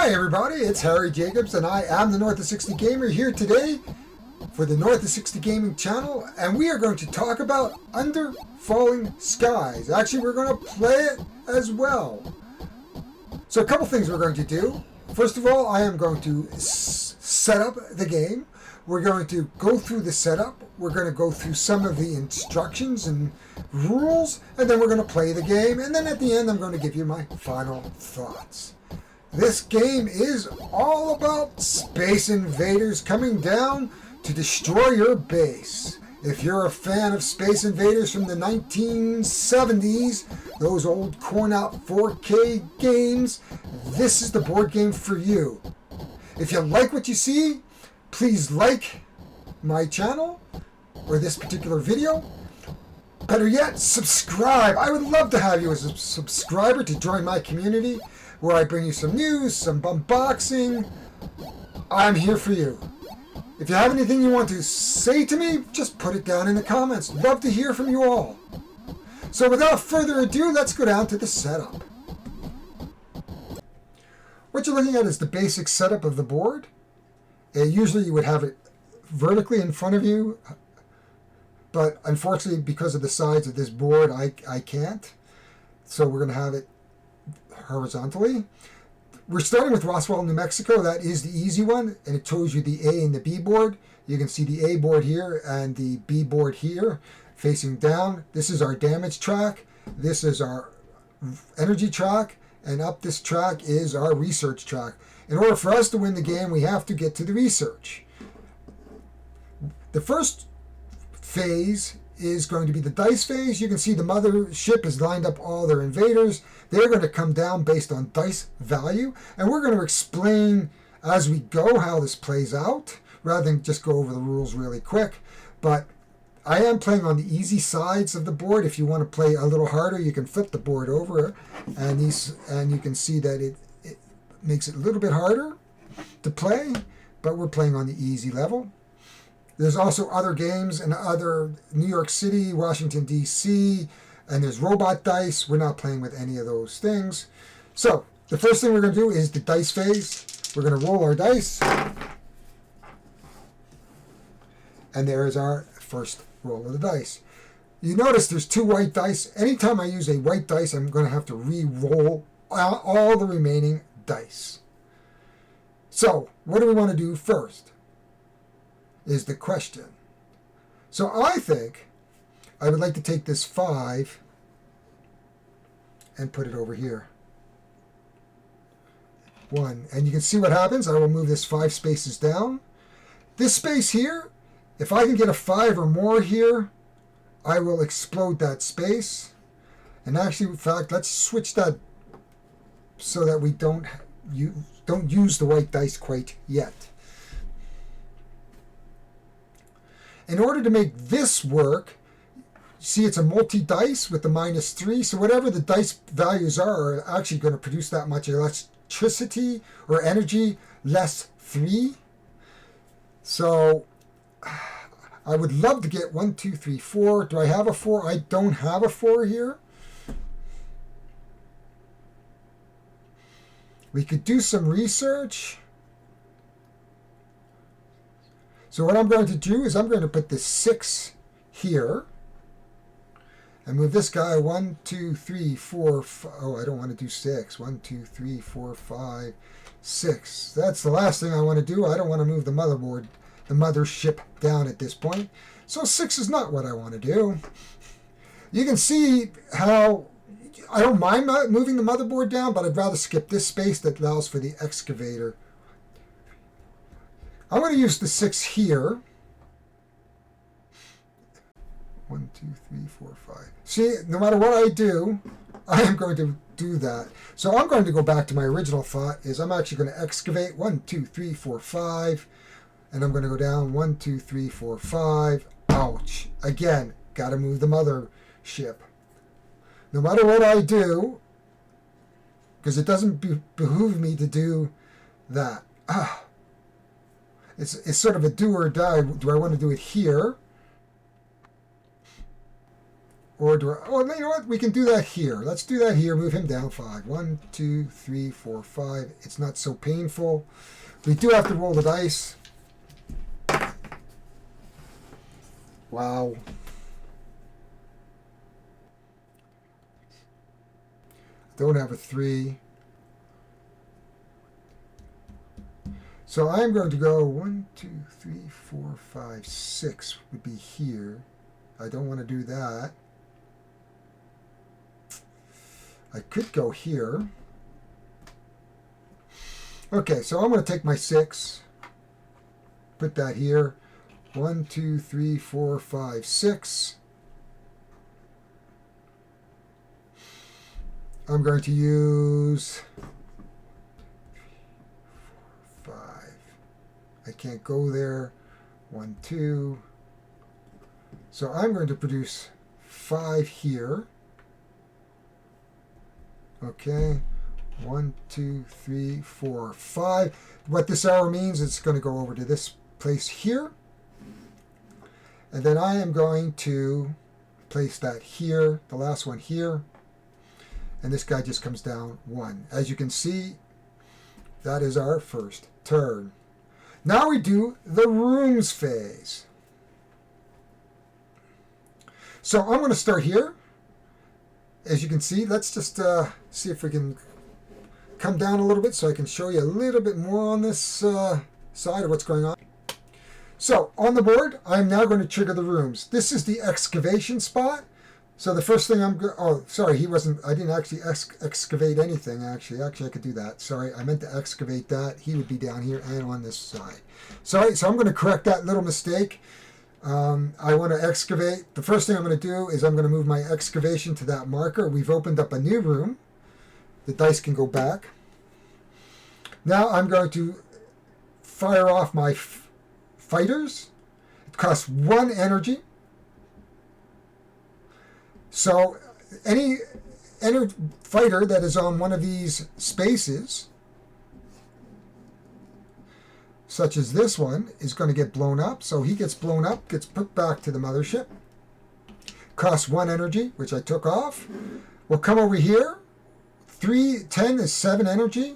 Hi everybody, it's Harry Jacobs and I am the North of 60 Gamer here today for the North of 60 Gaming channel, and we are going to talk about Under Falling Skies. Actually, we're going to play it as well. So a couple things we're going to do. First of all, I am going to set up the game. We're going to go through the setup. We're going to go through some of the instructions and rules, and then we're going to play the game. And then at the end, I'm going to give you my final thoughts. This game is all about space invaders coming down to destroy your base. If you're a fan of Space Invaders from the 1970s, those old corn out 4K games, this is the board game for you. If you like what you see, please like my channel or this particular video. Better yet, subscribe. I would love to have you as a subscriber to join my community where I bring you some news, some unboxing. I'm here for you. If you have anything you want to say to me, just put it down in the comments. Love to hear from you all. So without further ado, let's go down to the setup. What you're looking at is the basic setup of the board. Usually you would have it vertically in front of you, but unfortunately because of the size of this board, I can't. So we're going to have it horizontally. We're starting with Roswell, New Mexico. That is the easy one, and it shows you the A and the B board. You can see the A board here and the B board here facing down. This is our damage track. This is our energy track, and up this track is our research track. In order for us to win the game, we have to get to the research. The first phase is going to be the dice phase. You can see the mothership has lined up all their invaders. They're going to come down based on dice value, and we're going to explain as we go how this plays out, rather than just go over the rules really quick. But I am playing on the easy sides of the board. If you want to play a little harder, you can flip the board over, and you can see that it makes it a little bit harder to play, but we're playing on the easy level. There's also other games in other New York City, Washington, D.C., and there's robot dice. We're not playing with any of those things. So the first thing we're going to do is the dice phase. We're going to roll our dice. And there is our first roll of the dice. You notice there's two white dice. Anytime I use a white dice, I'm going to have to re-roll all the remaining dice. So what do we want to do first is the question. So I think I would like to take this 5 and put it over here. 1. And you can see what happens. I will move this 5 spaces down. This space here, if I can get a 5 or more here, I will explode that space. And actually, in fact, let's switch that so that we don't use the white dice quite yet. In order to make this work, see, it's a multi-dice with the -3, so whatever the dice values are actually going to produce that much electricity or energy, less 3. So I would love to get 1, 2, 3, 4. Do I have a 4? I don't have a 4 here. We could do some research. So what I'm going to do is I'm going to put this 6 here and move this guy 1, 2, 3, 4, 5. Oh, I don't want to do 6. 1, 2, 3, 4, 5, 6. That's the last thing I want to do. I don't want to move the mothership down at this point. So 6 is not what I want to do. You can see how I don't mind moving the motherboard down, but I'd rather skip this space that allows for the excavator. I'm going to use the 6 here. 1, 2, 3, 4, 5. See, no matter what I do, I am going to do that. So I'm going to go back to my original thought, is I'm actually going to excavate 1, 2, 3, 4, 5. And I'm going to go down 1, 2, 3, 4, 5. Ouch. Again, got to move the mothership. No matter what I do, because it doesn't behoove me to do that. It's sort of a do or die. Do I want to do it here? Or do I, oh, you know what? We can do that here. Let's do that here. Move him down 5. 1, 2, 3, 4, 5. It's not so painful. We do have to roll the dice. Wow. Don't have a 3. So I'm going to go 1, 2, 3, 4, 5, 6 would be here. I don't want to do that. I could go here. Okay, so I'm going to take my 6, put that here. 1, 2, 3, 4, 5, 6. I'm going to use 5. I can't go there. 1, 2. So I'm going to produce 5 here. Okay. 1, 2, 3, 4, 5. What this arrow means is it's going to go over to this place here. And then I am going to place that here, the last one here. And this guy just comes down 1. As you can see, that is our first turn. Now we do the rooms phase. So I'm going to start here. As you can see, let's just see if we can come down a little bit so I can show you a little bit more on this side of what's going on. So on the board, I'm now going to trigger the rooms. This is the excavation spot. So the first thing I'm going, oh, sorry, I didn't actually excavate anything, actually. Actually, I could do that. Sorry, I meant to excavate that. He would be down here and on this side. Sorry, so I'm going to correct that little mistake. I want to excavate. The first thing I'm going to do is I'm going to move my excavation to that marker. We've opened up a new room. The dice can go back. Now I'm going to fire off my fighters. It costs 1 energy. So any fighter that is on one of these spaces, such as this one, is going to get blown up. So he gets blown up, gets put back to the mothership. Costs 1 energy, which I took off. We'll come over here. 10 is 7 energy.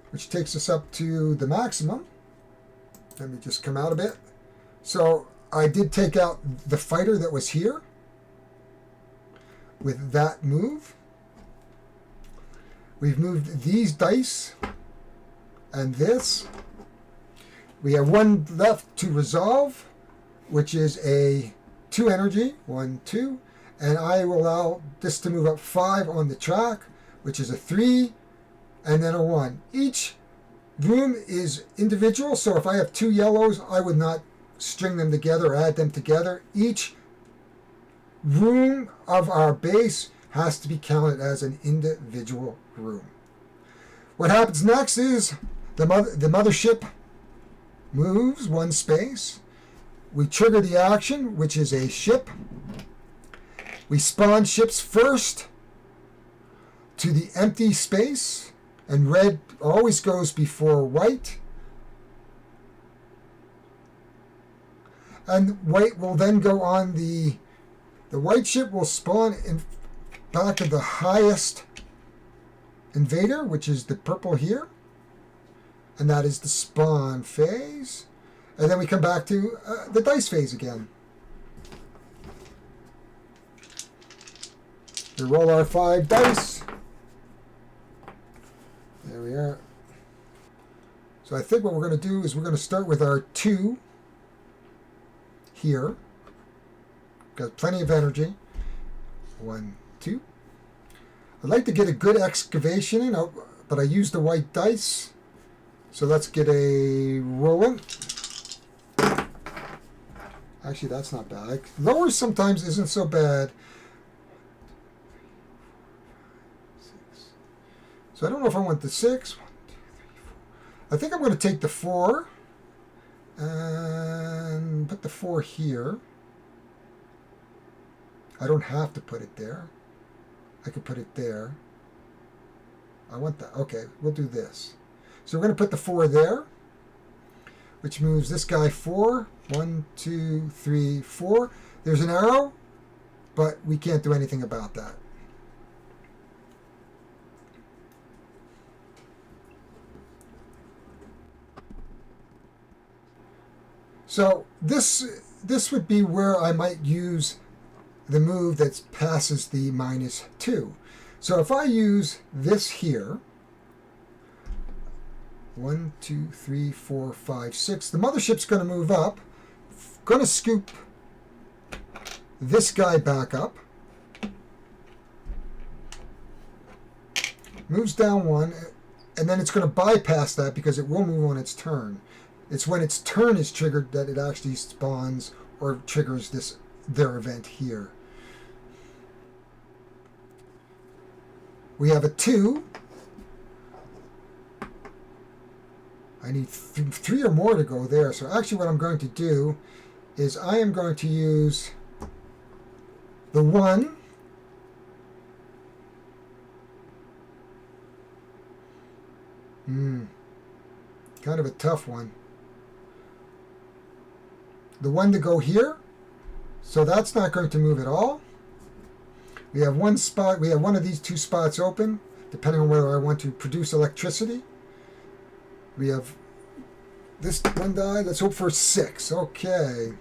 Which takes us up to the maximum. Let me just come out a bit. So I did take out the fighter that was here with that move. We've moved these dice and this. We have 1 left to resolve, which is a 2 energy, 1, 2. And I will allow this to move up 5 on the track, which is a 3 and then a 1. Each room is individual, so if I have 2 yellows, I would not string them together or add them together. Each room of our base has to be counted as an individual room. What happens next is the mothership moves 1 space. We trigger the action, which is a ship. We spawn ships first to the empty space, and red always goes before white. And white will then go on the white ship will spawn in back of the highest invader, which is the purple here. And that is the spawn phase. And then we come back to the dice phase again. We roll our 5 dice. There we are. So I think what we're going to do is we're going to start with our 2 here. Got plenty of energy. 1, 2. I'd like to get a good excavation in, but I used the white dice. So let's get a rolling. Actually, that's not bad. Lower sometimes isn't so bad. So I don't know if I want the 6. 1, 2, 3, 4. I think I'm going to take the 4 and put the 4 here. I don't have to put it there. I could put it there. I want that. Okay, we'll do this. So we're going to put the 4 there. which moves this guy 4. 1, 2, 3, 4. There's an arrow, but we can't do anything about that. So this would be where I might use the move that passes the -2. So if I use this here, 1, 2, 3, 4, 5, 6, the mothership's going to move up, going to scoop this guy back up, moves down 1, and then it's going to bypass that because it will move on its turn. It's when its turn is triggered that it actually spawns or triggers their event here. We have a 2. I need 3 or more to go there. So actually what I'm going to do is I am going to use the 1. Kind of a tough one. The 1 to go here. So that's not going to move at all. We have one spot. We have one of these 2 spots open, depending on whether I want to produce electricity. We have this one die. Let's hope for 6. Okay.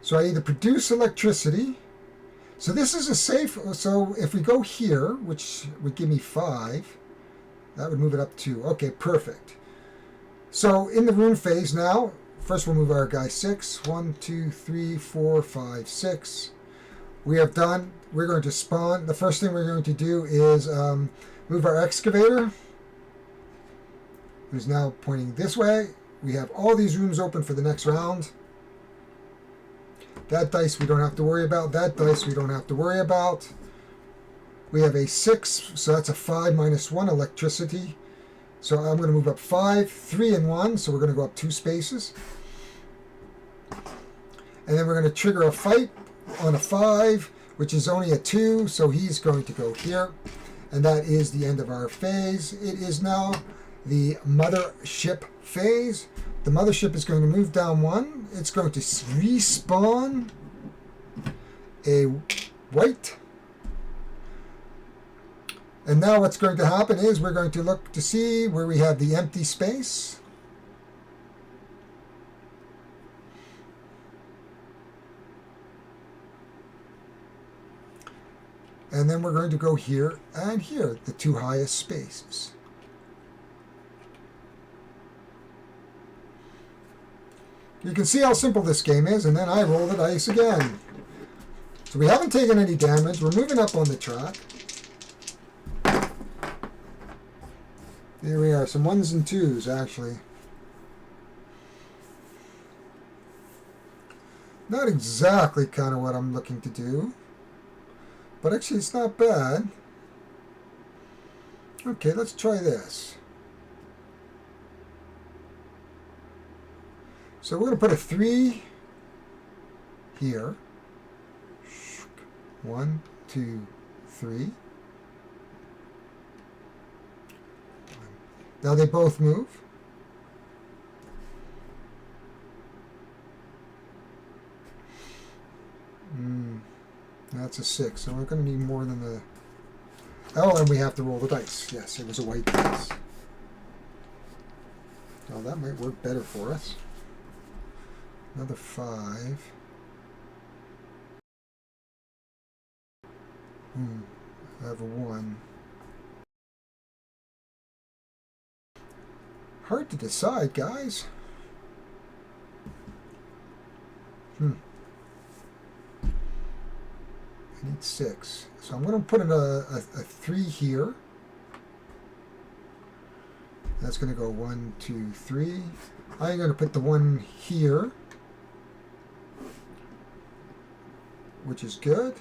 So I either produce electricity. So this is a safe. So if we go here, which would give me 5, that would move it up 2. Okay, perfect. So in the rune phase now, first we'll move our guy 6. 1, 2, 3, 4, 5, 6. We have done. We're going to spawn. The first thing we're going to do is move our excavator, who's now pointing this way. We have all these rooms open for the next round. That dice we don't have to worry about. That dice we don't have to worry about. We have a 6, so that's a 5 minus 1 electricity. So I'm going to move up 5, 3, and 1, so we're going to go up 2 spaces. And then we're going to trigger a fight on a 5, which is only a 2, so he's going to go here. And that is the end of our phase. It is now the mothership phase. The mothership is going to move down 1. It's going to respawn a white. And now what's going to happen is we're going to look to see where we have the empty space. And then we're going to go here and here, the 2 highest spaces. You can see how simple this game is, and then I roll the dice again. So we haven't taken any damage. We're moving up on the track. Here we are, some 1s and 2s actually. Not exactly kind of what I'm looking to do, but actually it's not bad. Okay, let's try this. So we're going to put a 3 here. 1, 2, 3. Now they both move. That's a 6, so we're going to need more than the... Oh, and we have to roll the dice. Yes, it was a white dice. Well, that might work better for us. Another 5. I have a 1. Hard to decide, guys. I need 6. So I'm going to put in a 3 here. That's going to go 1, 2, 3. I'm going to put the 1 here, which is good.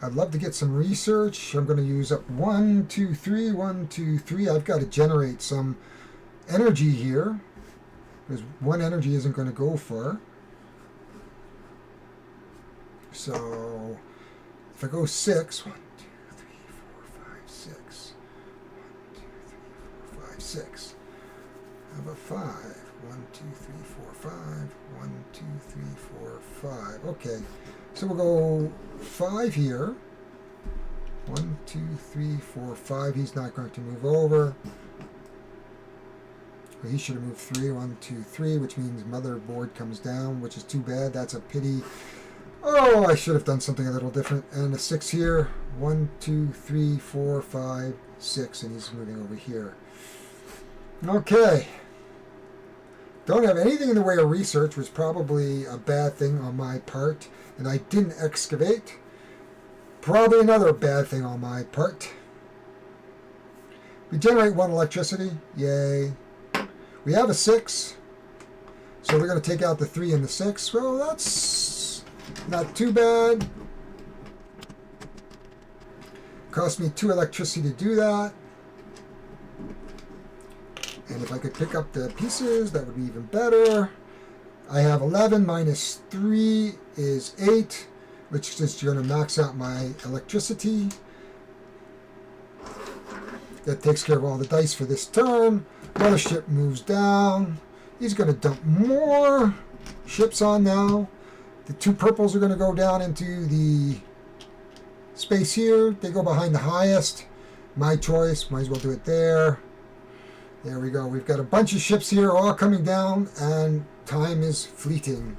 I'd love to get some research. I'm going to use up 1, 2, 3, 1, 2, 3. I've got to generate some energy here, because 1 energy isn't going to go far. So If I go 6, 1, 2, 3, 4, 5, 6. 1, 2, 3, 4, 5, 6. How about 5? 1, 2, 3, 4, 5. 1, 2, 3, 4, 5. Okay, so we'll go 5 here. 1, 2, 3, 4, 5. He's not going to move over. He should have moved 3. 1, 2, 3, which means motherboard comes down, which is too bad. That's a pity. Oh, I should have done something a little different. And a 6 here. 1, 2, 3, 4, 5, 6, and he's moving over here. Okay. Don't have anything in the way of research, was probably a bad thing on my part, and I didn't excavate. Probably another bad thing on my part. We generate 1 electricity. Yay. We have a 6. So we're going to take out the 3 and the 6. Well, that's not too bad. Cost me 2 electricity to do that. And if I could pick up the pieces, that would be even better. I have 11 minus 3 is 8, which is going to max out my electricity. That takes care of all the dice for this turn. Mothership moves down. He's going to dump more ships on now. The 2 purples are going to go down into the space here. They go behind the highest. My choice. Might as well do it there. There we go. We've got a bunch of ships here all coming down, and time is fleeting.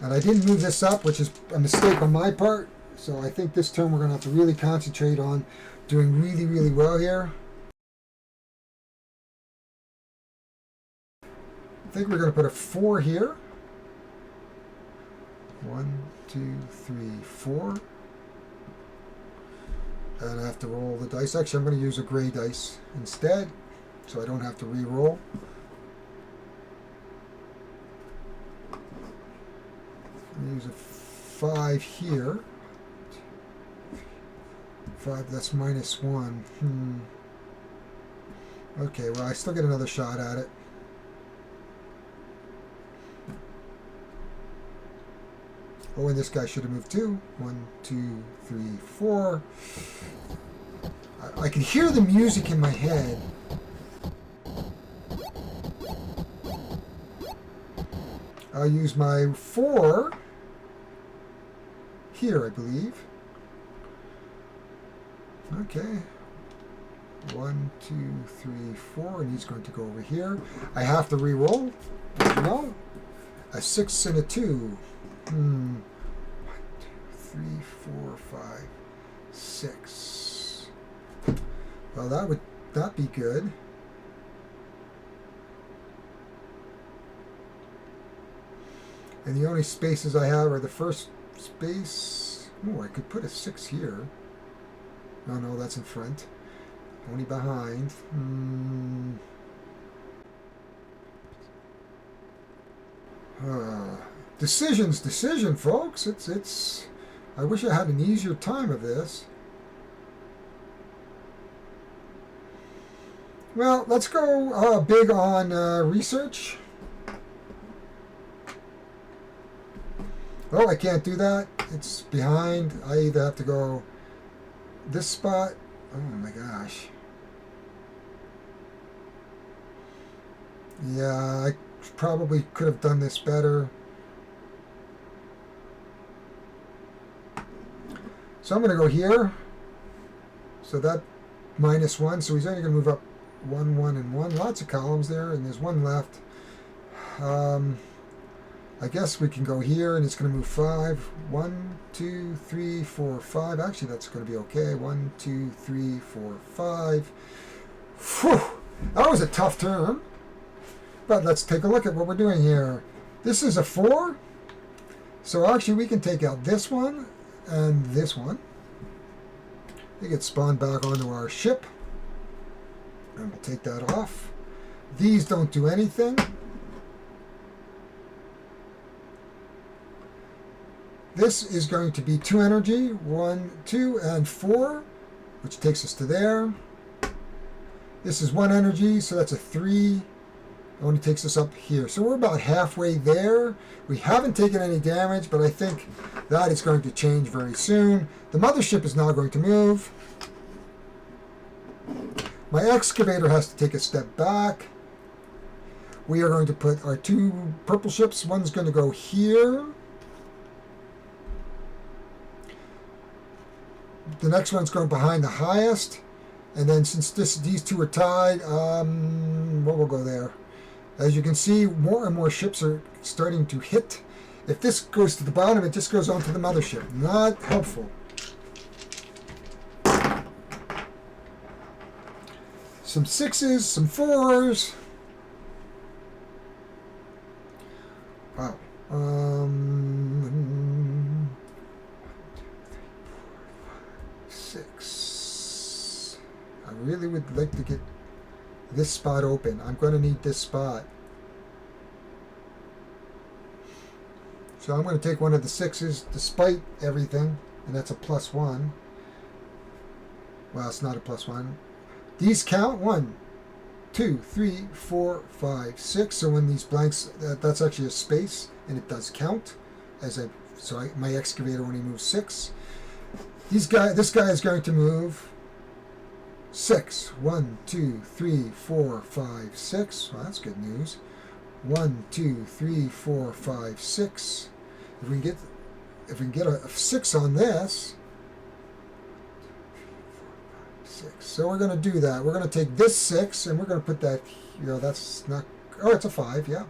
And I didn't move this up, which is a mistake on my part. So I think this turn we're going to have to really concentrate on doing really, really well here. I think we're going to put a 4 here. 1, 2, 3, 4. And I have to roll the dice. Actually, I'm going to use a gray dice instead, so I don't have to re-roll. I'm going to use a 5 here. 5, that's minus 1. Okay, well, I still get another shot at it. Oh, and this guy should have moved too. 1, 2, 3, 4. I can hear the music in my head. I'll use my 4 here, I believe. Okay. 1, 2, 3, 4, and he's going to go over here. I have to re-roll. No. A 6 and a 2. 1, 2, 3, 4, 5, 6. Well, that would not be good. And the only spaces I have are the first space. Oh, I could put a 6 here. Oh no, that's in front. Only behind. Decision, folks. It's. I wish I had an easier time of this. Well, let's go big on research. Oh, I can't do that. It's behind. I either have to go this spot. Oh my gosh. Yeah, I probably could have done this better. So I'm going to go here. So that minus 1. So he's only going to move up 1, 1, and 1. Lots of columns there, and there's 1 left. I guess we can go here, and it's going to move 5. 1, 2, 3, 4, 5. Actually, that's going to be okay. 1, 2, 3, 4, 5. Whew! That was a tough turn. But let's take a look at what we're doing here. This is a 4. So actually, we can take out this one and this one. They get spawned back onto our ship. And we'll take that off. These don't do anything. This is going to be 2 energy. 1, 2, and 4, which takes us to there. This is 1 energy, so that's a 3. only takes us up here. So we're about halfway there. We haven't taken any damage, but I think that is going to change very soon. The mothership is now going to move. My excavator has to take a step back. We are going to put our two purple ships. One's going to go here. The next one's going behind the highest. And then since these two are tied, what will go there? As you can see, more and more ships are starting to hit. If this goes to the bottom, it just goes on to the mothership. Not helpful. Some 6s, some 4s. Wow. 6. I really would like to get this spot open. I'm going to need this spot. So I'm going to take one of the 6s despite everything, and that's a +1. Well, it's not a +1. These count 1, 2, 3, 4, 5, 6. So when these blanks, that's actually a space, and it does count. My excavator only moves 6. This guy is going to move 6. 1, 2, 3, 4, 5, 6. Well, that's good news. 1, 2, 3, 4, 5, 6. If we can get a 6 on this. 6. So we're going to do that. We're going to take this 6 and we're going to put that. That's not. Oh, it's a 5. Yeah.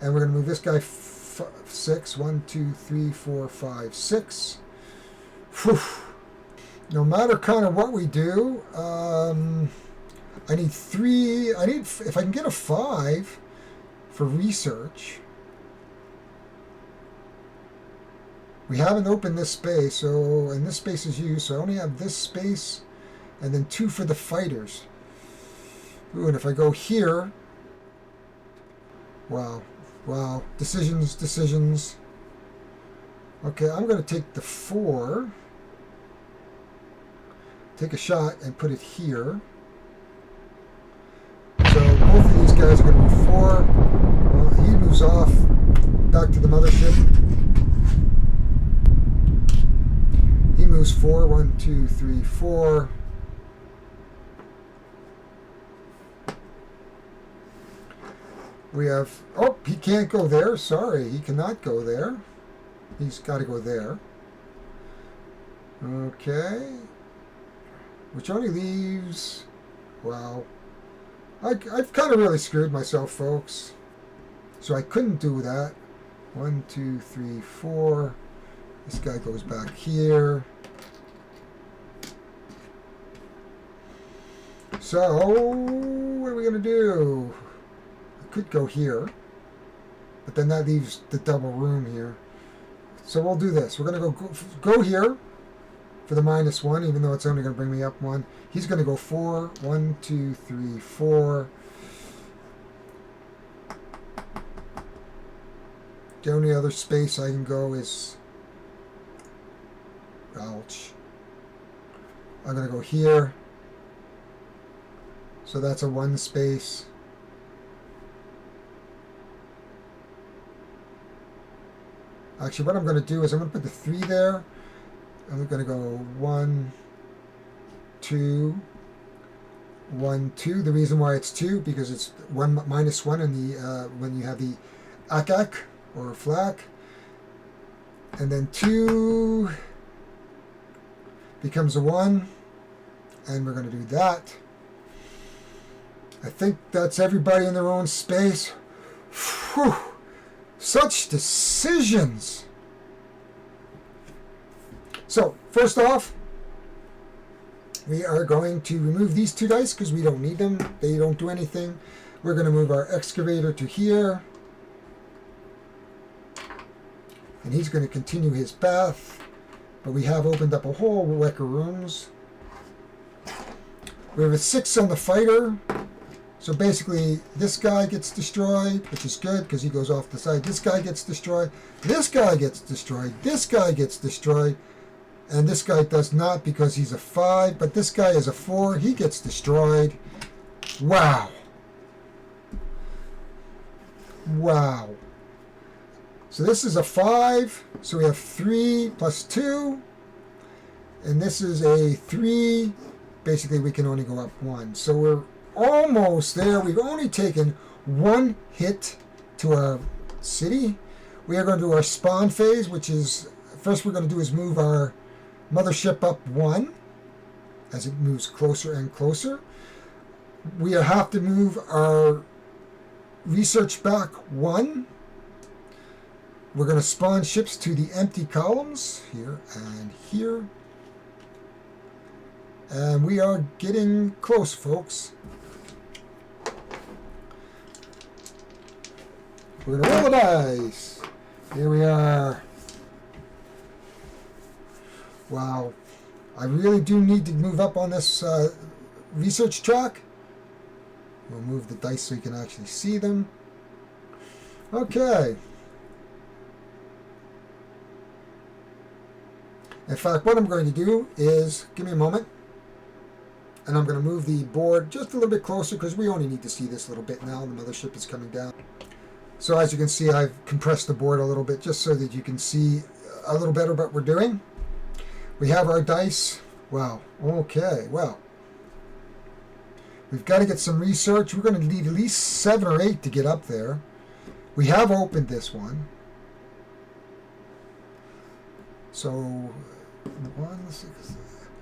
And we're going to move this guy 6. 1, 2, 3, 4, 5, 6. Whew. No matter kind of what we do, I need 3. If I can get a 5 for research. We haven't opened this space, and this space is used, so I only have this space, and then 2 for the fighters. Ooh, and if I go here, wow, decisions. Okay, I'm going to take the 4, take a shot, and put it here. So both of these guys are going to move 4. Well, he moves off back to the mothership. He moves 4. 1, 2, 3, 4. We have... Oh, he can't go there. Sorry, he cannot go there. He's got to go there. Okay. Which only leaves... Wow. I've kind of really screwed myself, folks. So I couldn't do that. 1, 2, 3, 4. This guy goes back here. So, what are we going to do? I could go here, but then that leaves the double room here. So we'll do this. We're going to go here for the -1, even though it's only going to bring me up 1. He's going to go 4. 1, 2, 3, 4. The only other space I can go is... Ouch. I'm going to go here. So that's a 1 space. Actually, what I'm going to do is I'm going to put the 3 there. I'm going to go 1, 2, 1, 2. The reason why it's 2 because it's 1 -1 in the when you have the akak or flak, and then 2 becomes a 1, and we're going to do that. I think that's everybody in their own space. Whew. Such decisions. So, first off, we are going to remove these 2 dice because we don't need them. They don't do anything. We're going to move our excavator to here. And he's going to continue his path. But we have opened up a whole wreck of rooms. We have a 6 on the fighter. So basically, this guy gets destroyed, which is good because he goes off the side. This guy gets destroyed. This guy gets destroyed. This guy gets destroyed. And this guy does not because he's a 5. But this guy is a 4. He gets destroyed. Wow. Wow. So this is a 5. So we have 3 plus 2. And this is a 3. Basically, we can only go up 1. So we're almost there. We've only taken 1 hit to our city. We are going to do our spawn phase, which is, first we're going to do is move our mothership up 1 as it moves closer and closer. We have to move our research back 1. We're going to spawn ships to the empty columns here and here. And we are getting close, folks. We're going to roll the dice. Here we are. Wow. I really do need to move up on this research track. We'll move the dice so you can actually see them. Okay. In fact, what I'm going to do is, give me a moment, and I'm going to move the board just a little bit closer because we only need to see this little bit now. The mothership is coming down. So as you can see, I've compressed the board a little bit just so that you can see a little better what we're doing. We have our dice. Wow. Okay. Well, we've got to get some research. We're going to need at least 7 or 8 to get up there. We have opened this one. So, 1, 6,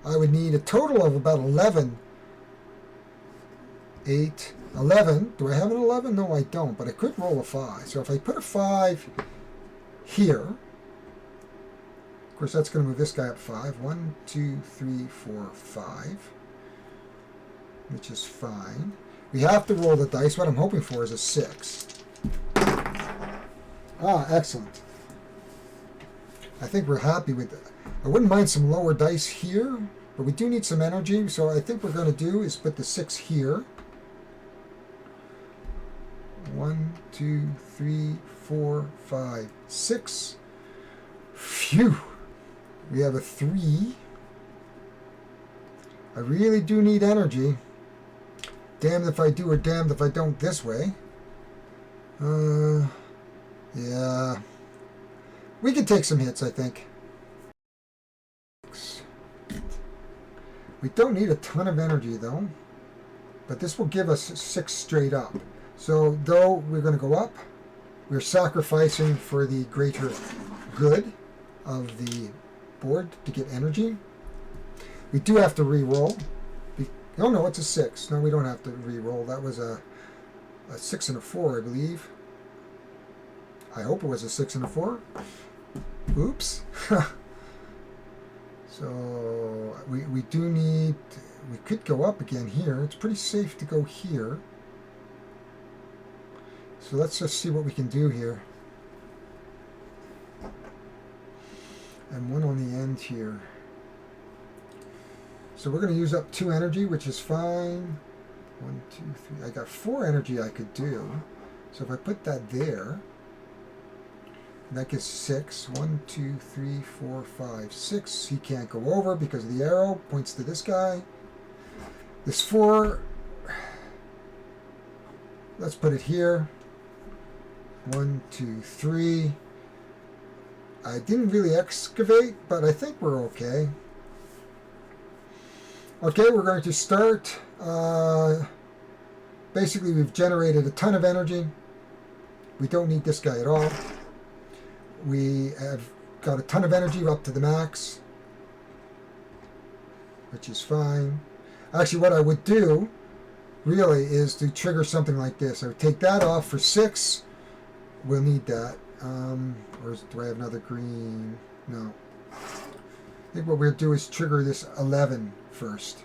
I would need a total of about 11. 8, 11. Do I have an 11? No, I don't, but I could roll a 5. So if I put a 5 here, of course that's going to move this guy up 5. 1, 2, 3, 4, 5, which is fine. We have to roll the dice. What I'm hoping for is a 6. Ah, excellent. I think we're happy with that. I wouldn't mind some lower dice here, but we do need some energy, so I think what we're going to do is put the 6 here. 1, 2, 3, 4, 5, 6. Phew! We have a 3. I really do need energy. Damned if I do or damned if I don't this way. Yeah. We can take some hits, I think. We don't need a ton of energy, though. But this will give us 6 straight up. So, though we're going to go up, we're sacrificing for the greater good of the board to get energy. We do have to re-roll. Oh, no, it's a 6. No, we don't have to re-roll. That was a 6 and a 4, I believe. I hope it was a 6 and a 4. Oops. So we do need, we could go up again here. It's pretty safe to go here. So let's just see what we can do here. And one on the end here. So we're going to use up 2 energy, which is fine. 1, 2, 3. I got 4 energy I could do. So if I put that there, that gets 6. 1, 2, 3, 4, 5, 6. He can't go over because the arrow points to this guy. This 4, let's put it here. 1, 2, 3. I didn't really excavate, but I think we're okay. Okay, we're going to start. Basically, we've generated a ton of energy. We don't need this guy at all. We have got a ton of energy up to the max, which is fine. Actually, what I would do, really, is to trigger something like this. I would take that off for 6. We'll need that. Or do I have another green? No. I think what we'll do is trigger this 11 first.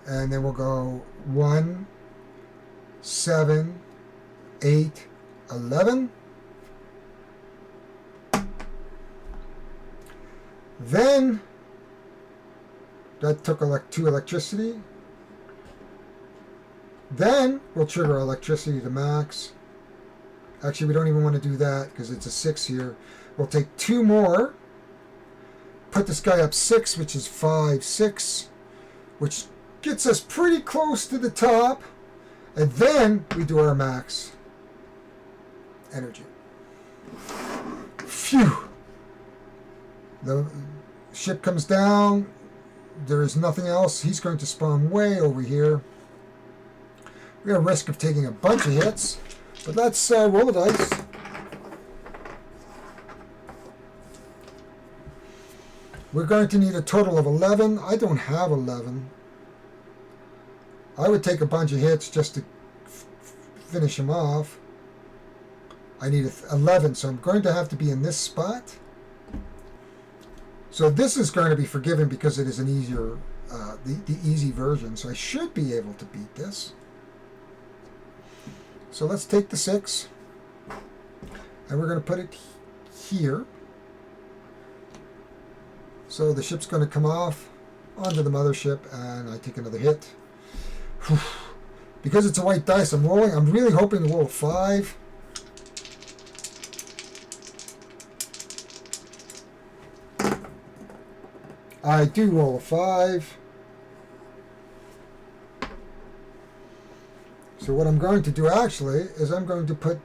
And then we'll go 1, 7, 8, 11. Then that took 2 electricity. Then we'll trigger our electricity to max. Actually, we don't even want to do that because it's a 6 here. We'll take 2 more. Put this guy up 6, which is 5, 6, which gets us pretty close to the top. And then we do our max energy. Phew! The ship comes down. There is nothing else. He's going to spawn way over here. We're at risk of taking a bunch of hits, but let's roll the dice. We're going to need a total of 11. I don't have 11. I would take a bunch of hits just to finish him off. I need 11, so I'm going to have to be in this spot. So this is going to be forgiven because it is an easier, the easy version. So I should be able to beat this. So let's take the 6, and we're going to put it here. So the ship's going to come off onto the mothership, and I take another hit. Whew. Because it's a white dice, I'm rolling. I'm really hoping to roll 5. I do roll a 5. So what I'm going to do actually is I'm going to put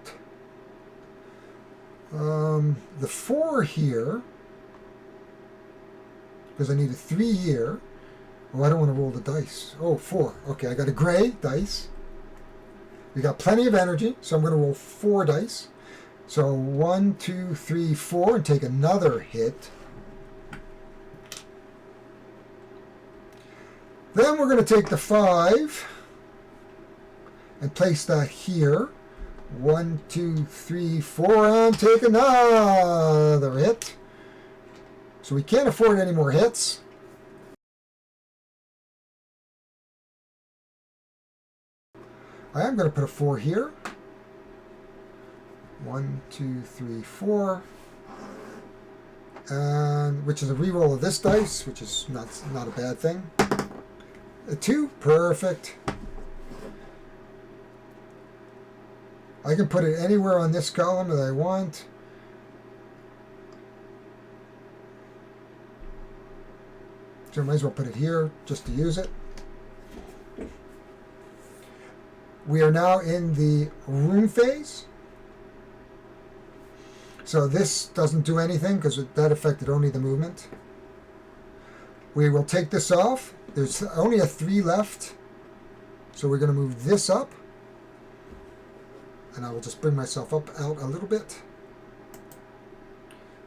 the 4 here, because I need a 3 here. Oh, I don't want to roll the dice. Oh, 4. Okay, I got a gray dice. We got plenty of energy, so I'm going to roll 4 dice. So 1, 2, 3, 4, and take another hit. Then we're going to take the 5 and place that here. 1, 2, 3, 4, and take another hit. So we can't afford any more hits. I am going to put a 4 here. 1, 2, 3, 4. And which is a reroll of this dice, which is not a bad thing. A 2, perfect. I can put it anywhere on this column that I want. So I might as well put it here just to use it. We are now in the room phase. So this doesn't do anything because that affected only the movement. We will take this off. There's only a 3 left. So we're going to move this up. And I will just bring myself up out a little bit.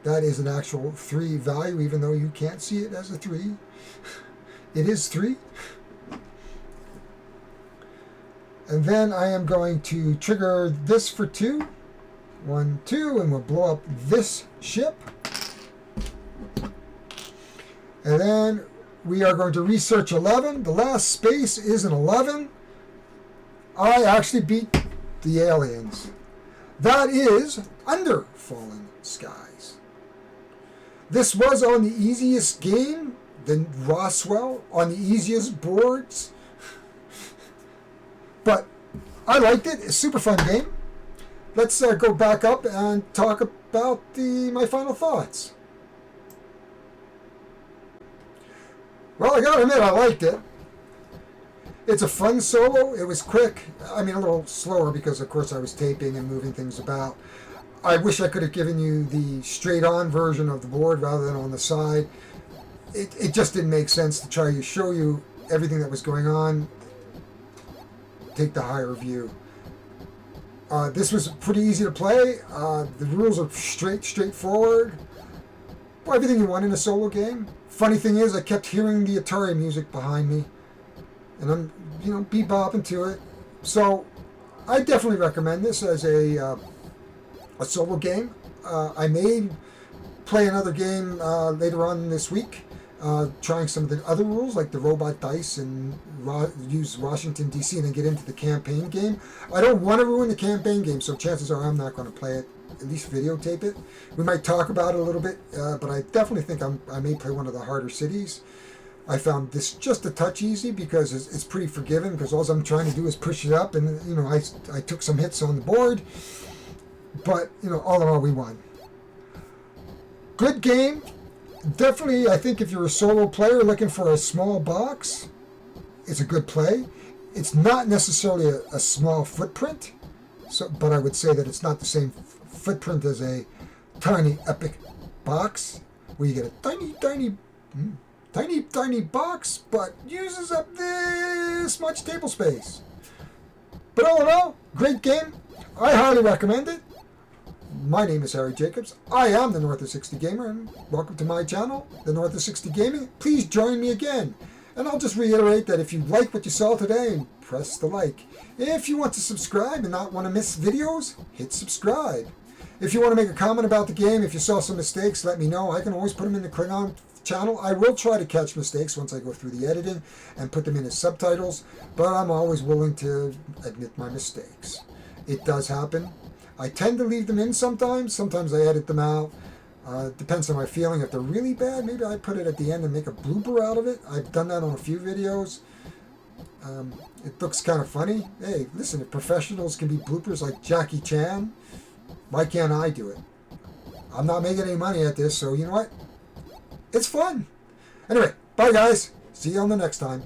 That is an actual 3 value, even though you can't see it as a 3. It is 3. And then I am going to trigger this for 2. 1, 2, and we'll blow up this ship. And then we are going to research 11. The last space is an 11. I actually beat the aliens. That is Under Fallen Skies. This was on the easiest game, the Roswell, on the easiest boards. But I liked it. It's a super fun game. Let's go back up and talk about my final thoughts. Well, I gotta admit, I liked it. It's a fun solo. It was quick. I mean, a little slower because, of course, I was taping and moving things about. I wish I could have given you the straight-on version of the board rather than on the side. It just didn't make sense to try to show you everything that was going on. Take the higher view. This was pretty easy to play. The rules are straightforward. Well, everything you want in a solo game. Funny thing is, I kept hearing the Atari music behind me, and I'm, bebopping to it. So, I definitely recommend this as a solo game. I may play another game later on this week, trying some of the other rules like the robot dice and use Washington DC and then get into the campaign game. I don't want to ruin the campaign game, so chances are I'm not going to play it, at least videotape it. We might talk about it a little bit, but I definitely think I may play one of the harder cities. I found this just a touch easy because it's pretty forgiving, because all I'm trying to do is push it up, and I took some hits on the board, but all in all we won. Good game. Definitely, I think if you're a solo player looking for a small box, it's a good play. it's not necessarily a small footprint, but I would say that it's not the same footprint as a tiny epic box, where you get a tiny box, but uses up this much table space. But all in all, great game. I highly recommend it. My name is Harry Jacobs. I am the North of 60 Gamer, and welcome to my channel, the North of 60 Gaming. Please join me again. And I'll just reiterate that if you like what you saw today, press the like. If you want to subscribe and not want to miss videos, hit subscribe. If you want to make a comment about the game, if you saw some mistakes, let me know. I can always put them in the Klingon channel. I will try to catch mistakes once I go through the editing and put them in as subtitles, but I'm always willing to admit my mistakes. It does happen. I tend to leave them in sometimes. Sometimes I edit them out. Depends on my feeling. If they're really bad, maybe I put it at the end and make a blooper out of it. I've done that on a few videos. It looks kind of funny. Hey, listen, if professionals can be bloopers like Jackie Chan, why can't I do it? I'm not making any money at this, so you know what? It's fun. Anyway, bye guys. See you on the next time.